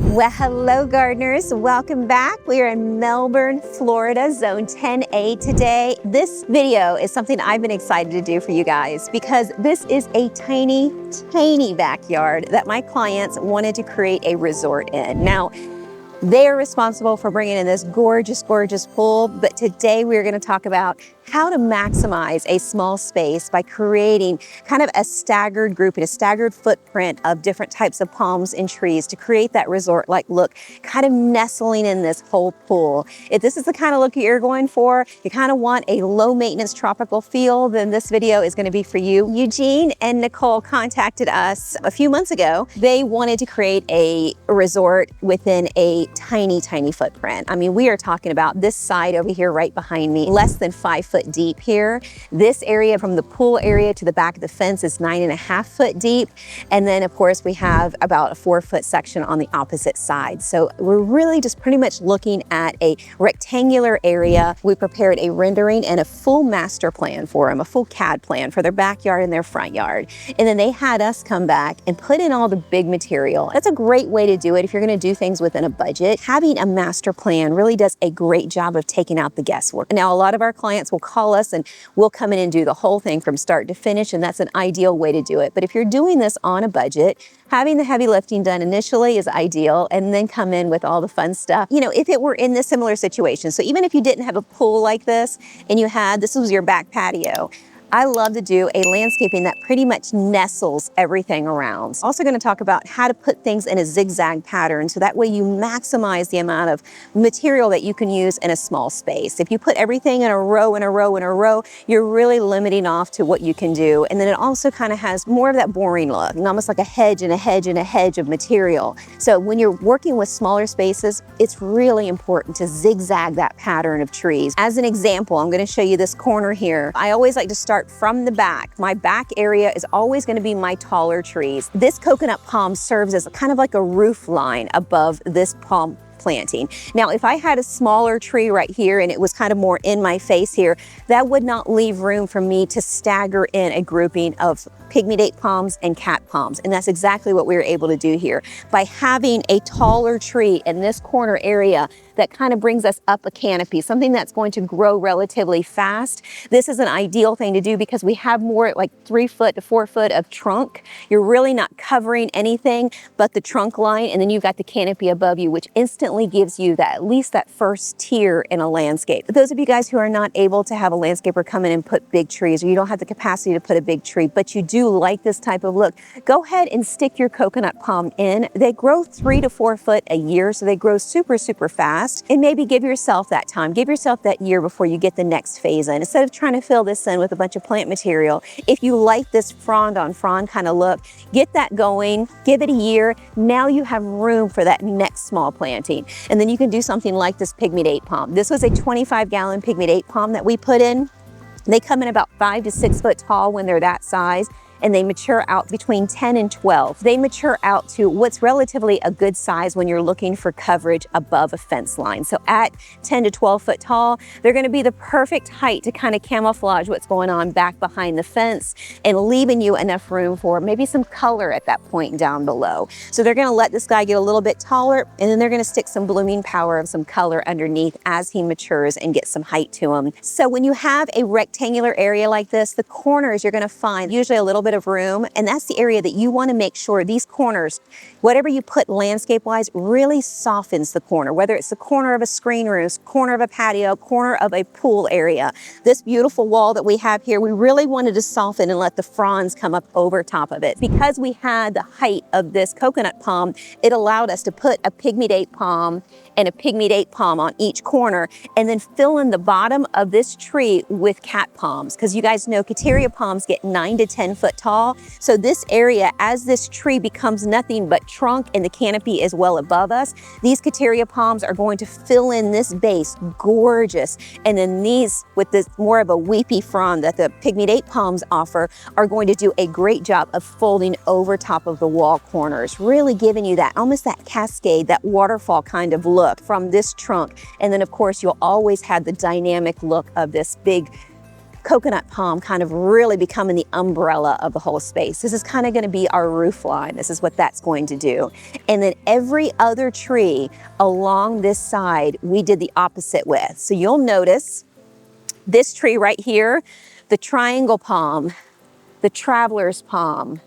Well, hello gardeners, welcome back. We are in Melbourne, Florida, zone 10A today. This video is something I've been excited to do for you guys because this is a tiny, tiny backyard that my clients wanted to create a resort in. Now, they are responsible for bringing in this gorgeous, gorgeous pool, but today we're going to talk about how to maximize a small space by creating kind of a staggered grouping, a staggered footprint of different types of palms and trees to create that resort-like look, kind of nestling in this whole pool. If this is the kind of look you're going for, you kind of want a low maintenance tropical feel, then this video is going to be for you. Eugene and Nicole contacted us a few months ago. They wanted to create a resort within a tiny, tiny footprint. I mean, we are talking about this side over here right behind me, less than 5 foot deep here. This area from the pool area to the back of the fence is 9.5 foot deep. And then of course we have about a 4 foot section on the opposite side. So we're really just pretty much looking at a rectangular area. We prepared a rendering and a full master plan for them, a full CAD plan for their backyard and their front yard. And then they had us come back and put in all the big material. That's a great way to do it if you're going to do things within a budget. Having a master plan really does a great job of taking out the guesswork. Now, a lot of our clients will call us and we'll come in and do the whole thing from start to finish, and that's an ideal way to do it. But if you're doing this on a budget, having the heavy lifting done initially is ideal, and then come in with all the fun stuff. You know, if it were in this similar situation, so even if you didn't have a pool like this and this was your back patio, I love to do a landscaping that pretty much nestles everything around. Also going to talk about how to put things in a zigzag pattern so that way you maximize the amount of material that you can use in a small space. If you put everything in a row, in a row, in a row, you're really limiting off to what you can do. And then it also kind of has more of that boring look, and almost like a hedge and a hedge and a hedge of material. So when you're working with smaller spaces, it's really important to zigzag that pattern of trees. As an example, I'm going to show you this corner here. I always like to start from the back. My back area is always going to be my taller trees. This coconut palm serves as kind of like a roof line above this palm planting. Now, if I had a smaller tree right here and it was kind of more in my face here, that would not leave room for me to stagger in a grouping of pygmy date palms and cat palms. And that's exactly what we were able to do here. By having a taller tree in this corner area that kind of brings us up a canopy, something that's going to grow relatively fast. This is an ideal thing to do because we have more like 3 foot to 4 foot of trunk. You're really not covering anything but the trunk line, and then you've got the canopy above you, which instantly gives you that, at least that first tier in a landscape. For those of you guys who are not able to have a landscaper come in and put big trees, or you don't have the capacity to put a big tree, but you do like this type of look, go ahead and stick your coconut palm in. They grow 3 to 4 foot a year, so they grow super, super fast. And maybe give yourself that time, give yourself that year before you get the next phase in. Instead of trying to fill this in with a bunch of plant material, if you like this frond on frond kind of look, get that going, give it a year. Now you have room for that next small planting. And then you can do something like this pygmy date palm. This was a 25-gallon pygmy date palm that we put in. They come in about 5 to 6 foot tall when they're that size, and they mature out between 10 and 12. They mature out to what's relatively a good size when you're looking for coverage above a fence line. So at 10 to 12 foot tall, they're gonna be the perfect height to kind of camouflage what's going on back behind the fence and leaving you enough room for maybe some color at that point down below. So they're gonna let this guy get a little bit taller, and then they're gonna stick some blooming power of some color underneath as he matures and get some height to him. So when you have a rectangular area like this, the corners you're gonna find usually a little bit of room, and that's the area that you want to make sure these corners, whatever you put landscape wise, really softens the corner, whether it's the corner of a screen room, corner of a patio, corner of a pool area. This beautiful wall that we have here, we really wanted to soften and let the fronds come up over top of it. Because we had the height of this coconut palm, it allowed us to put a pygmy date palm and a pygmy date palm on each corner, and then fill in the bottom of this tree with cat palms, because you guys know Cateria palms get 9 to 10 foot tall. So this area, as this tree becomes nothing but trunk and the canopy is well above us, these Cateria palms are going to fill in this base, gorgeous. And then these, with this more of a weepy frond that the pygmy date palms offer, are going to do a great job of folding over top of the wall corners, really giving you that, almost that cascade, that waterfall kind of look from this trunk. And then of course, you'll always have the dynamic look of this big coconut palm kind of really becoming the umbrella of the whole space. This is kind of going to be our roof line. This is what that's going to do. And then every other tree along this side, we did the opposite with. So you'll notice this tree right here, the triangle palm, the traveler's palm,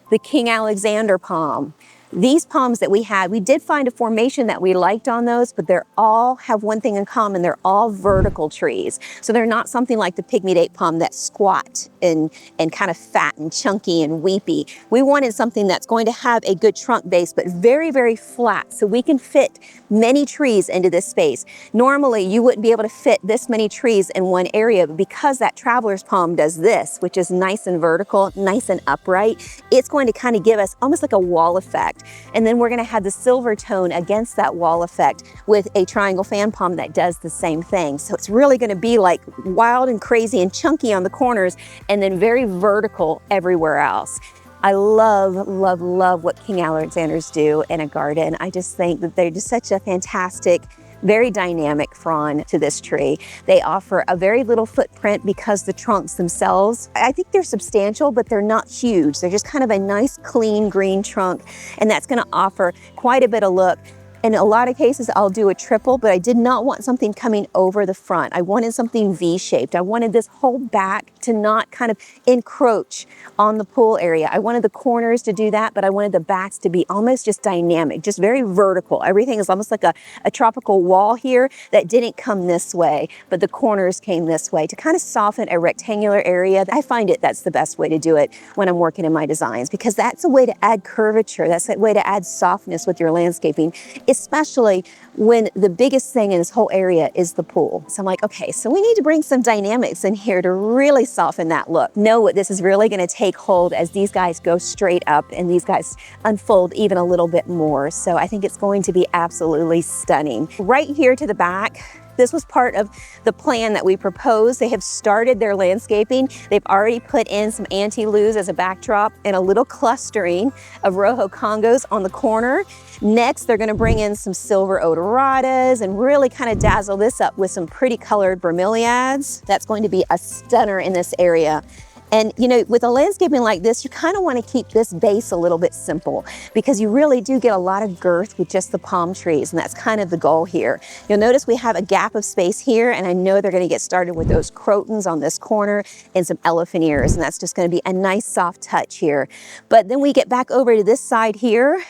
the King Alexander palm. These palms that we had, we did find a formation that we liked on those, but they're all have one thing in common. They're all vertical trees. So they're not something like the pygmy date palm that's squat and kind of fat and chunky and weepy. We wanted something that's going to have a good trunk base, but very, very flat. So we can fit many trees into this space. Normally, you wouldn't be able to fit this many trees in one area, but because that traveler's palm does this, which is nice and vertical, nice and upright, it's going to kind of give us almost like a wall effect. And then we're going to have the silver tone against that wall effect with a triangle fan palm that does the same thing. So it's really going to be like wild and crazy and chunky on the corners and then very vertical everywhere else. I love, love, love what King Alexanders do in a garden. I just think that they're just such a fantastic, very dynamic frond to this tree. They offer a very little footprint because the trunks themselves, I think they're substantial, but they're not huge. They're just kind of a nice, clean green trunk, and that's gonna offer quite a bit of look. In a lot of cases, I'll do a triple, but I did not want something coming over the front. I wanted something V-shaped. I wanted this whole back to not kind of encroach on the pool area. I wanted the corners to do that, but I wanted the backs to be almost just dynamic, just very vertical. Everything is almost like a tropical wall here that didn't come this way, but the corners came this way to kind of soften a rectangular area. I find that's the best way to do it when I'm working in my designs, because that's a way to add curvature. That's a way to add softness with your landscaping, especially when the biggest thing in this whole area is the pool. So I'm like, okay, so we need to bring some dynamics in here to really soften that look. Know what this is really gonna take hold as these guys go straight up and these guys unfold even a little bit more. So I think it's going to be absolutely stunning. Right here to the back, this was part of the plan that we proposed. They have started their landscaping. They've already put in some anti-luz as a backdrop and a little clustering of Rojo Congos on the corner. Next, they're gonna bring in some silver odoratas and really kind of dazzle this up with some pretty colored bromeliads. That's going to be a stunner in this area. And you know, with a landscaping like this, you kind of want to keep this base a little bit simple because you really do get a lot of girth with just the palm trees, and that's kind of the goal here. You'll notice we have a gap of space here, and I know they're going to get started with those crotons on this corner and some elephant ears, and that's just going to be a nice soft touch here. But then we get back over to this side here,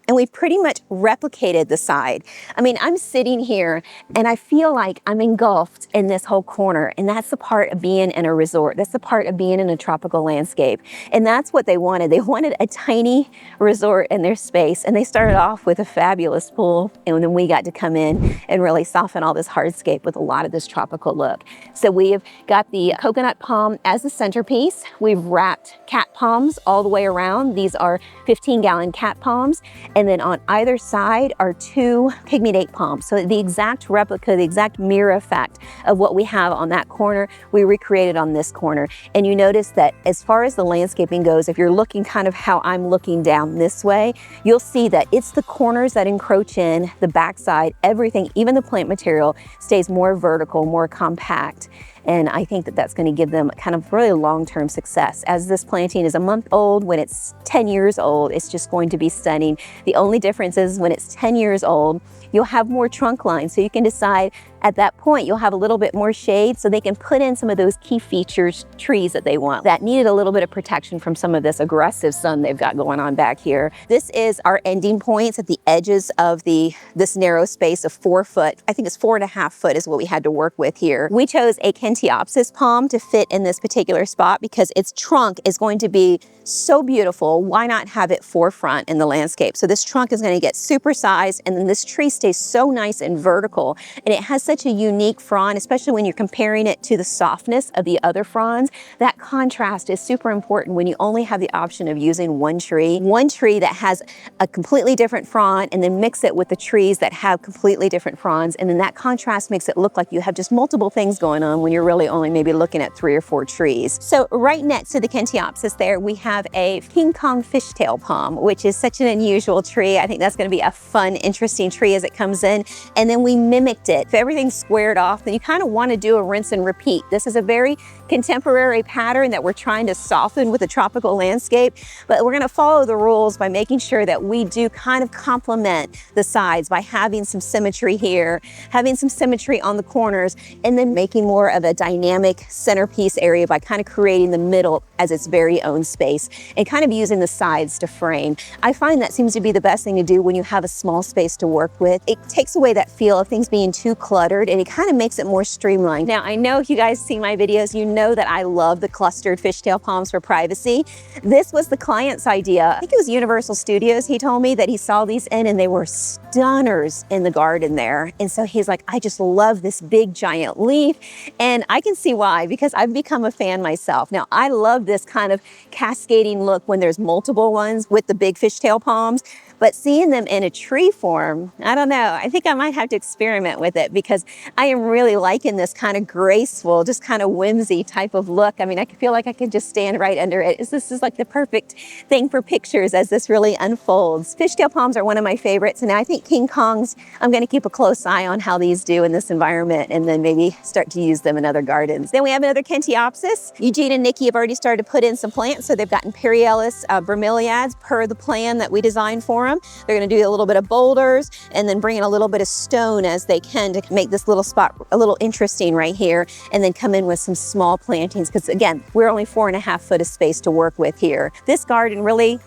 and we've pretty much replicated the side. I mean, I'm sitting here and I feel like I'm engulfed in this whole corner, and that's the part of being in a resort. That's the part of being in a tropical landscape. And that's what they wanted. They wanted a tiny resort in their space, and they started off with a fabulous pool, and then we got to come in and really soften all this hardscape with a lot of this tropical look. So we have got the coconut palm as the centerpiece. We've wrapped cat palms all the way around. These are 15-gallon cat palms. And then on either side are two pygmy date palms. So the exact replica, the exact mirror effect of what we have on that corner, we recreated on this corner. And you notice that as far as the landscaping goes, if you're looking kind of how I'm looking down this way, you'll see that it's the corners that encroach in, the backside, everything, even the plant material stays more vertical, more compact. And I think that that's going to give them kind of really long-term success. As this planting is a month old, when it's 10 years old, it's just going to be stunning. The only difference is when it's 10 years old, you'll have more trunk lines. So you can decide at that point, you'll have a little bit more shade so they can put in some of those key features, trees that they want that needed a little bit of protection from some of this aggressive sun they've got going on back here. This is our ending points at the edges of this narrow space of 4 foot. I think it's 4.5 foot is what we had to work with here. We chose a Kentiopsis palm to fit in this particular spot because its trunk is going to be so beautiful. Why not have it forefront in the landscape? So this trunk is going to get supersized, and then this tree stays so nice and vertical, and it has such a unique frond, especially when you're comparing it to the softness of the other fronds. That contrast is super important when you only have the option of using one tree that has a completely different frond, and then mix it with the trees that have completely different fronds, and then that contrast makes it look like you have just multiple things going on when you're really only maybe looking at 3 or 4 trees. So right next to the Kentiopsis there, we have a King Kong fishtail palm, which is such an unusual tree. I think that's going to be a fun, interesting tree as it comes in. And then we mimicked it. If everything's squared off, then you kind of want to do a rinse and repeat. This is a very contemporary pattern that we're trying to soften with a tropical landscape, but we're going to follow the rules by making sure that we do kind of complement the sides by having some symmetry here, having some symmetry on the corners, and then making more of a dynamic centerpiece area by kind of creating the middle as its very own space and kind of using the sides to frame. I find that seems to be the best thing to do when you have a small space to work with. It takes away that feel of things being too cluttered, and it kind of makes it more streamlined. Now, I know if you guys see my videos, you know that I love the clustered fishtail palms for privacy. This was the client's idea. I think it was Universal Studios. He told me that he saw these in and they were stunners in the garden there. And so he's like, I just love this big giant leaf. And I can see why, because I've become a fan myself. Now, I love this kind of cascading look when there's multiple ones with the big fishtail palms. But seeing them in a tree form, I don't know. I think I might have to experiment with it because I am really liking this kind of graceful, just kind of whimsy type of look. I mean, I feel like I could just stand right under it. This is like the perfect thing for pictures as this really unfolds. Fishtail palms are one of my favorites, and I think King Kongs, I'm going to keep a close eye on how these do in this environment and then maybe start to use them in other gardens. Then we have another Kentiopsis. Eugene and Nikki have already started to put in some plants, so they've got Imperialis bromeliads per the plan that we designed for them. They're going to do a little bit of boulders and then bring in a little bit of stone as they can to make this little spot a little interesting right here, and then come in with some small plantings because again, we're only 4.5 foot of space to work with here. This garden really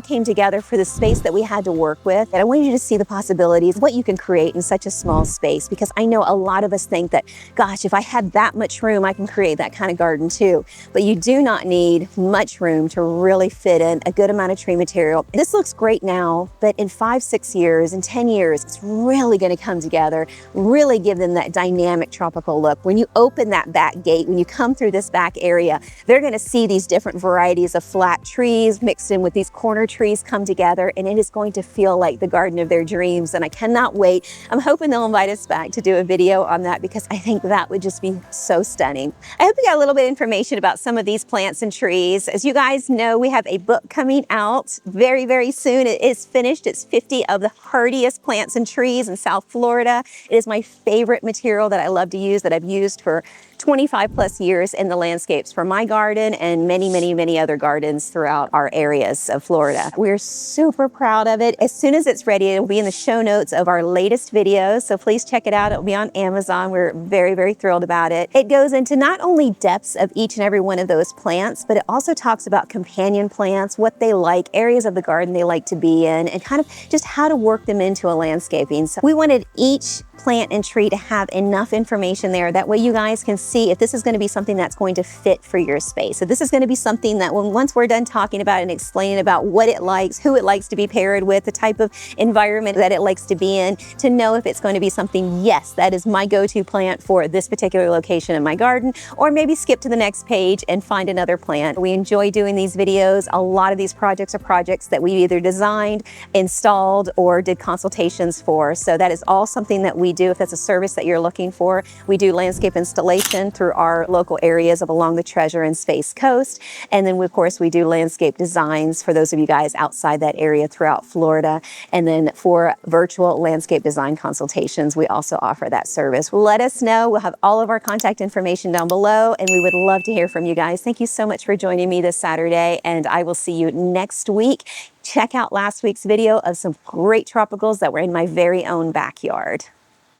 came together for the space that we had to work with. And I wanted you to see the possibilities, what you can create in such a small space, because I know a lot of us think that, gosh, if I had that much room, I can create that kind of garden too. But you do not need much room to really fit in a good amount of tree material. This looks great now, but in 5, 6 years, in 10 years, it's really gonna come together, really give them that dynamic tropical look. When you open that back gate, when you come through this back area, they're gonna see these different varieties of flat trees mixed in with these corner trees come together, and it is going to feel like the garden of their dreams. And I cannot wait. I'm hoping they'll invite us back to do a video on that because I think that would just be so stunning. I hope you got a little bit of information about some of these plants and trees. As you guys know, we have a book coming out very, very soon. It is finished. It's 50 of the hardiest plants and trees in South Florida. It is my favorite material that I love to use, that I've used for 25 plus years in the landscapes for my garden and many, many, many other gardens throughout our areas of Florida. We're super proud of it. As soon as it's ready, it'll be in the show notes of our latest videos, so please check it out. It'll be on Amazon. We're very, very thrilled about it. It goes into not only depths of each and every one of those plants, but it also talks about companion plants, what they like, areas of the garden they like to be in, and kind of just how to work them into a landscaping. So we wanted each plant and tree to have enough information there. That way you guys can see if this is going to be something that's going to fit for your space. So this is going to be something that once we're done talking about and explaining about what it likes, who it likes to be paired with, the type of environment that it likes to be in, to know if it's going to be something, yes, that is my go-to plant for this particular location in my garden, or maybe skip to the next page and find another plant. We enjoy doing these videos. A lot of these projects are projects that we either designed, installed, or did consultations for. So that is all something that we do. If that's a service that you're looking for, we do landscape installation through our local areas of along the Treasure and Space Coast. And then of course we do landscape designs for those of you guys outside that area throughout Florida. And then for virtual landscape design consultations, we also offer that service. Let us know. We'll have all of our contact information down below, and we would love to hear from you guys. Thank you so much for joining me this Saturday, and I will see you next week. Check out last week's video of some great tropicals that were in my very own backyard.